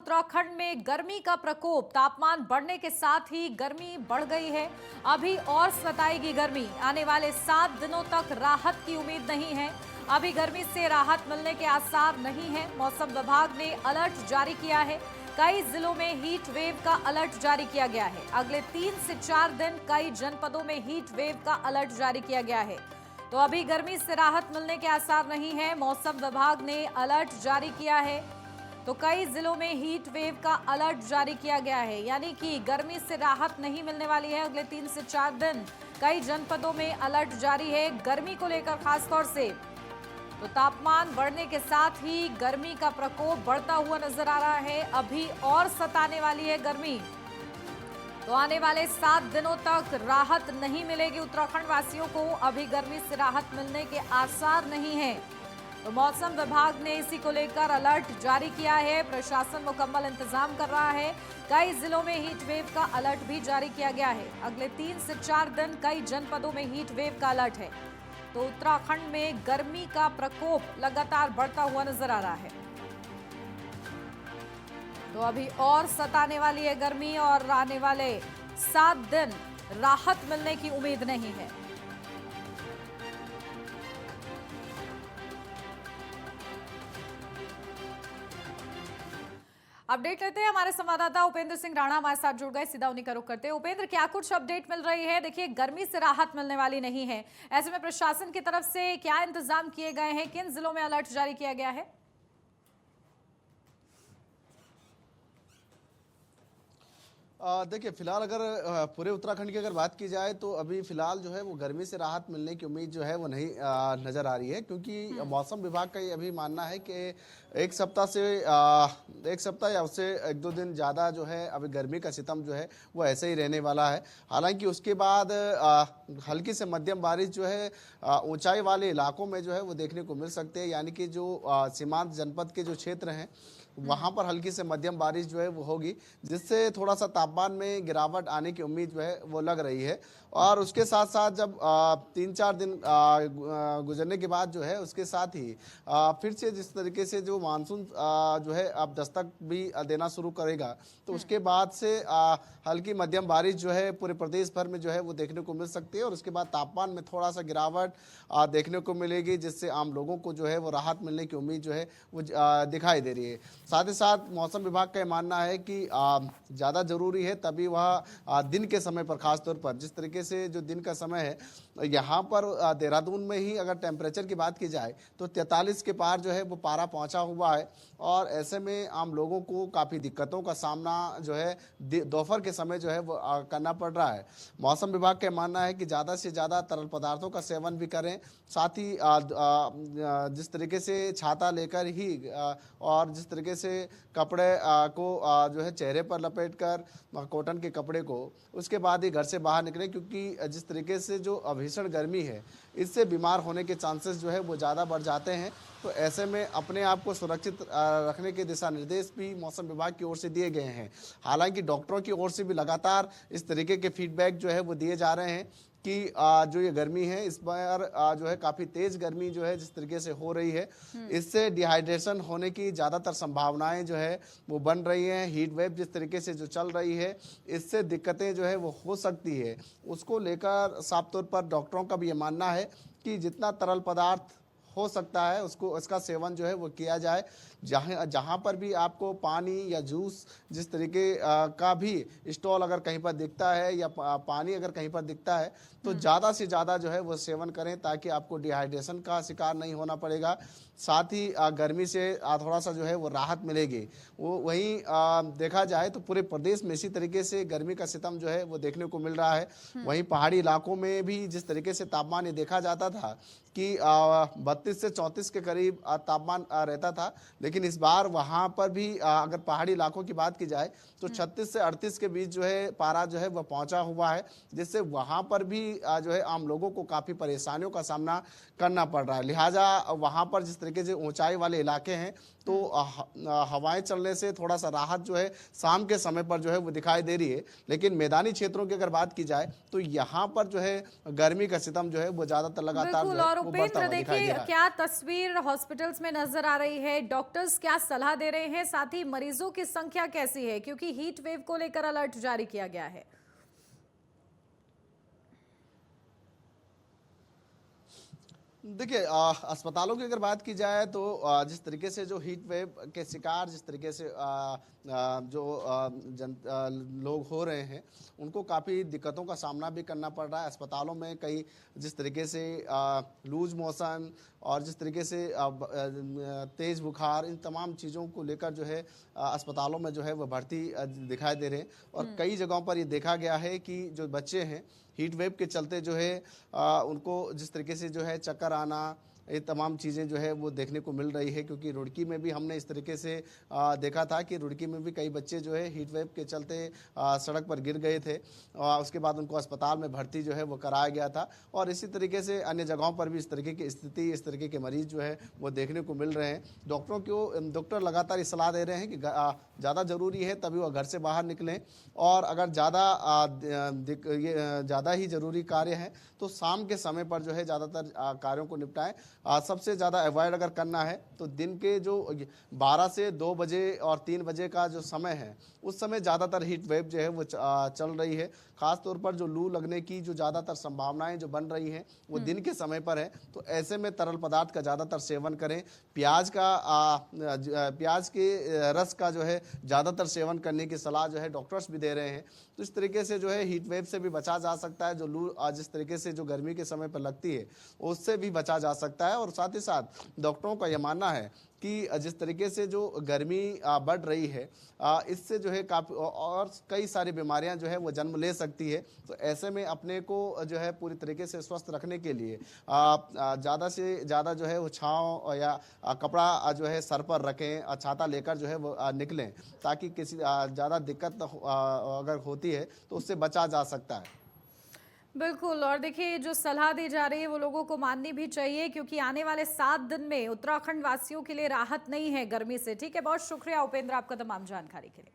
उत्तराखंड में गर्मी का प्रकोप, तापमान बढ़ने के साथ ही गर्मी बढ़ गई है। अभी और सताएगी गर्मी। आने वाले 7 दिनों तक राहत की उम्मीद नहीं है। अभी गर्मी से राहत मिलने के आसार नहीं है। मौसम विभाग ने अलर्ट जारी किया है। कई जिलों में हीट वेव का अलर्ट जारी किया गया है। अगले 3 से 4 दिन कई जनपदों में हीट वेव का अलर्ट जारी किया गया है। तो अभी गर्मी से राहत मिलने के आसार नहीं है। मौसम विभाग ने अलर्ट जारी किया है। तो कई जिलों में हीट वेव का अलर्ट जारी किया गया है, यानी कि गर्मी से राहत नहीं मिलने वाली है। अगले 3 से 4 दिन कई जनपदों में अलर्ट जारी है गर्मी को लेकर खासतौर से। तो तापमान बढ़ने के साथ ही गर्मी का प्रकोप बढ़ता हुआ नजर आ रहा है। अभी और सताने वाली है गर्मी। तो आने वाले 7 दिनों तक राहत नहीं मिलेगी उत्तराखंड वासियों को। अभी गर्मी से राहत मिलने के आसार नहीं है। तो मौसम विभाग ने इसी को लेकर अलर्ट जारी किया है। प्रशासन मुकम्मल इंतजाम कर रहा है। कई जिलों में हीट वेव का अलर्ट भी जारी किया गया है। अगले 3 से 4 दिन कई जनपदों में हीट वेव का अलर्ट है। तो उत्तराखंड में गर्मी का प्रकोप लगातार बढ़ता हुआ नजर आ रहा है। तो अभी और सताने वाली है गर्मी और आने वाले 7 दिन राहत मिलने की उम्मीद नहीं है। अपडेट लेते हैं। हमारे संवाददाता उपेंद्र सिंह राणा हमारे साथ जुड़ गए। सीधा उन्हीं का रुख करते हैं। उपेंद्र, क्या कुछ अपडेट मिल रही है? देखिए, गर्मी से राहत मिलने वाली नहीं है। ऐसे में प्रशासन की तरफ से क्या इंतजाम किए गए हैं? किन जिलों में अलर्ट जारी किया गया है? देखिए, फिलहाल अगर पूरे उत्तराखंड की अगर बात की जाए तो अभी फिलहाल जो है वो गर्मी से राहत मिलने की उम्मीद जो है वो नहीं नज़र आ रही है, क्योंकि मौसम विभाग का ये अभी मानना है कि एक सप्ताह या उससे 1-2 दिन ज़्यादा जो है अभी गर्मी का सितम जो है वो ऐसे ही रहने वाला है। हालांकि उसके बाद हल्की से मध्यम बारिश जो है ऊंचाई वाले इलाकों में जो है वो देखने को मिल सकते हैं, यानी कि जो सीमांत जनपद के जो क्षेत्र हैं वहाँ पर हल्की से मध्यम बारिश जो है वो होगी, जिससे थोड़ा सा तापमान में गिरावट आने की उम्मीद जो है वो लग रही है। और उसके साथ साथ जब 3-4 दिन गुजरने के बाद जो है उसके साथ ही फिर से जिस तरीके से जो मानसून जो है अब दस्तक भी देना शुरू करेगा, तो उसके बाद से हल्की मध्यम बारिश जो है पूरे प्रदेश भर में जो है वो देखने को मिल सकती है। और उसके बाद तापमान में थोड़ा सा गिरावट देखने को मिलेगी, जिससे आम लोगों को जो है वो राहत मिलने की उम्मीद जो है वो दिखाई दे रही है। साथ ही साथ मौसम विभाग का मानना है कि ज़्यादा ज़रूरी है तभी वह दिन के समय पर, खास तौर पर जिस तरीके से जो दिन का समय है यहाँ पर देहरादून में ही अगर टेम्परेचर की बात की जाए तो 43 के पार जो है वो पारा पहुँचा हुआ है। और ऐसे में आम लोगों को काफ़ी दिक्कतों का सामना जो है दोपहर के समय जो है वो करना पड़ रहा है। मौसम विभाग का मानना है कि ज़्यादा से ज़्यादा तरल पदार्थों का सेवन भी करें, साथ ही जिस तरीके से छाता लेकर ही और जिस तरीके से कपड़े को जो है चेहरे पर लपेट कर कॉटन के कपड़े को उसके बाद ही घर से बाहर निकलें, क्योंकि जिस तरीके से जो भीषण गर्मी है इससे बीमार होने के चांसेस जो है वो ज़्यादा बढ़ जाते हैं। तो ऐसे में अपने आप को सुरक्षित रखने के दिशा निर्देश भी मौसम विभाग की ओर से दिए गए हैं। हालांकि डॉक्टरों की ओर से भी लगातार इस तरीके के फीडबैक जो है वो दिए जा रहे हैं कि जो ये गर्मी है इस बार जो है काफ़ी तेज गर्मी जो है जिस तरीके से हो रही है, इससे डिहाइड्रेशन होने की ज़्यादातर संभावनाएं जो है वो बन रही हैं। हीट वेव जिस तरीके से जो चल रही है इससे दिक्कतें जो है वो हो सकती है। उसको लेकर साफ तौर पर डॉक्टरों का भी ये मानना है कि जितना तरल पदार्थ हो सकता है उसको इसका सेवन जो है वो किया जाए। जहाँ पर भी आपको पानी या जूस जिस तरीके का भी स्टॉल अगर कहीं पर दिखता है या पानी अगर कहीं पर दिखता है तो ज़्यादा से ज़्यादा जो है वो सेवन करें, ताकि आपको डिहाइड्रेशन का शिकार नहीं होना पड़ेगा। साथ ही गर्मी से थोड़ा सा जो है वो राहत मिलेगी। वो वहीं देखा जाए तो पूरे प्रदेश में इसी तरीके से गर्मी का सितम जो है वो देखने को मिल रहा है। वहीं पहाड़ी इलाकों में भी जिस तरीके से तापमान ये देखा जाता था कि 32 से 34 के करीब तापमान रहता था, लेकिन इस बार वहाँ पर भी अगर पहाड़ी इलाकों की बात की जाए तो 36 से 38 के बीच जो है पारा जो है वह पहुँचा हुआ है, जिससे वहाँ पर भी जो है आम लोगों को काफ़ी परेशानियों का सामना करना पड़ रहा है। लिहाजा वहाँ पर जिस तरीके से ऊंचाई वाले इलाके हैं तो हवाएं चलने से थोड़ा सा राहत जो है शाम के समय पर जो है वो दिखाई दे रही है। लेकिन मैदानी क्षेत्रों की अगर बात की जाए तो यहाँ पर जो है गर्मी का सितम जो है वो ज्यादातर लगातार जो बिल्कुल। है और वो बढ़ता उपेंद्र, हुआ दिखाई दे देखिए रहा है। क्या तस्वीर हॉस्पिटल्स में नजर आ रही है, डॉक्टर्स क्या सलाह दे रहे हैं, साथ ही मरीजों की संख्या कैसी है, क्योंकि हीट वेव को लेकर अलर्ट जारी किया गया है। देखिए अस्पतालों की अगर बात की जाए तो जिस तरीके से जो हीट वेव के शिकार जिस तरीके से जो लोग हो रहे हैं उनको काफ़ी दिक्कतों का सामना भी करना पड़ रहा है। अस्पतालों में कई जिस तरीके से लूज मोशन और जिस तरीके से तेज़ बुखार, इन तमाम चीज़ों को लेकर जो है अस्पतालों में जो है वो भर्ती दिखाई दे रहे हैं। और कई जगहों पर ये देखा गया है कि जो बच्चे हैं हीट वेव के चलते जो है उनको जिस तरीके से जो है चक्कर आना, ये तमाम चीज़ें जो है वो देखने को मिल रही है। क्योंकि रुड़की में भी हमने इस तरीके से देखा था कि रुड़की में भी कई बच्चे जो है हीट वेव के चलते सड़क पर गिर गए थे। उसके बाद उनको अस्पताल में भर्ती जो है वो कराया गया था। और इसी तरीके से अन्य जगहों पर भी इस तरीके की स्थिति, इस तरीके के मरीज जो है वो देखने को मिल रहे हैं। डॉक्टर लगातार ये सलाह दे रहे हैं कि ज़्यादा ज़रूरी है तभी वह घर से बाहर निकलें, और अगर ज़्यादा ही ज़रूरी कार्य है तो शाम के समय पर जो है ज़्यादातर कार्यों को निपटाएं। सबसे ज़्यादा अवॉइड अगर करना है तो दिन के जो 12 से 2 बजे और 3 बजे का जो समय है उस समय ज़्यादातर हीट वेव जो है वो चल रही है। ख़ास तौर पर जो लू लगने की जो ज़्यादातर संभावनाएं जो बन रही हैं वो दिन के समय पर है। तो ऐसे में तरल पदार्थ का ज़्यादातर सेवन करें। प्याज के रस का जो है ज़्यादातर सेवन करने की सलाह जो है डॉक्टर्स भी दे रहे हैं। तो इस तरीके से जो है हीट वेव से भी बचा जा सकता है। जो लू जिस तरीके से जो गर्मी के समय पर लगती है उससे भी बचा जा सकता है। और साथ ही साथ डॉक्टरों का यह मानना है कि जिस तरीके से जो गर्मी बढ़ रही है इससे जो है काफ़ी और कई सारी बीमारियां जो है वो जन्म ले सकती है। तो ऐसे में अपने को जो है पूरी तरीके से स्वस्थ रखने के लिए ज़्यादा से ज़्यादा जो है वो छाँव या कपड़ा जो है सर पर रखें, छाता लेकर जो है वो निकलें, ताकि किसी ज़्यादा दिक्कत अगर होती है तो उससे बचा जा सकता है। बिल्कुल। और देखिए जो सलाह दी जा रही है वो लोगों को माननी भी चाहिए, क्योंकि आने वाले 7 दिन में उत्तराखंड वासियों के लिए राहत नहीं है गर्मी से। ठीक है, बहुत शुक्रिया उपेंद्र आपका तमाम जानकारी के लिए।